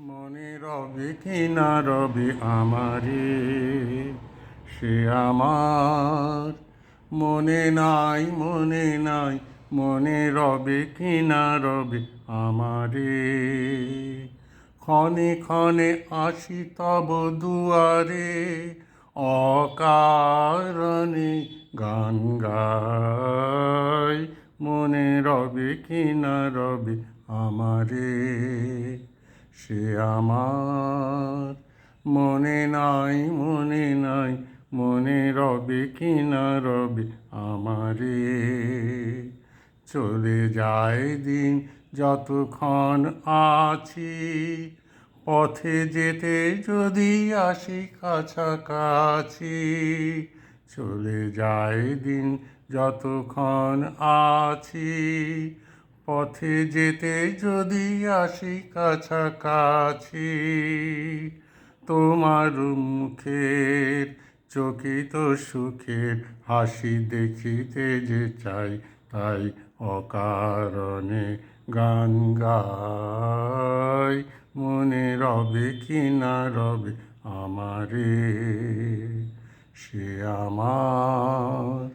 মনে রবে কি না রবে আমারে, সে আমার মনে নাই, মনে নাই। মনে রবে কি না রবে আমারে, ক্ষণে ক্ষণে আসি তব দুয়ারে, অকারণে গান গাই। মনে রবে কি না রবে আমারে, সে আমার মনে নাই, মনে নাই। মনে রবে কি না রবে আমারে, চলে যায় দিন যতক্ষণ আছি, পথে যেতে যদি আসি কাছাকাছি। চলে যায় দিন যতক্ষণ আছি, পথে যেতে যদি আসি কাছাকাছি। তোমার মুখের চকিত সুখের হাসি দেখিতে যে চাই, তাই অকারণে গান গাই। মনে রবে কি না রবে আমারে, সে আমার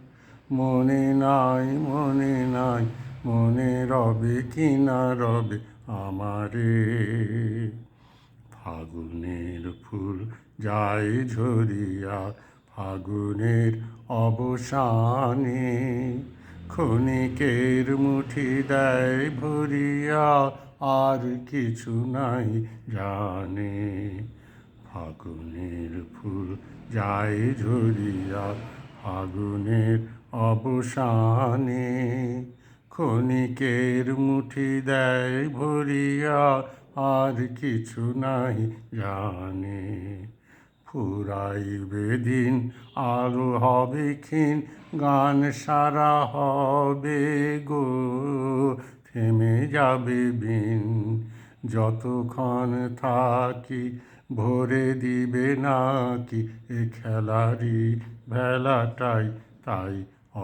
মনে নাই, মনে নাই। মনে রবে কি না রবে আমারে, ফাগুনের ফুল যায় ঝরিয়া ফাগুনের অবসানে, ক্ষণিকের মুঠি দেয় ভরিয়া আর কিছু নাই জানে। ফাগুনের ফুল যায় ঝরিয়া ফাগুনের অবসানে, ক্ষণিকের মুঠি দেয় ভরিয়া আর কিছু নাই জানে। ফুরাইবে দিন আলো হবে ক্ষীণ, গান সারা হবে গো, থেমে যাবে বিন। যতক্ষণ থাকি ভরে দিবে নাকি এ খেলারি ভেলাটাই, তাই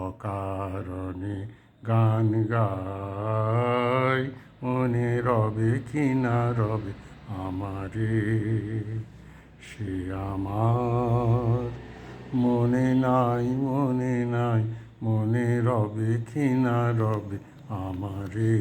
অকারণে গান গাই। মনে রবে কি না রবে আমারে, সে আমার মনে নাই, মনে নাই। মনে রবে কি না রবে আমারে।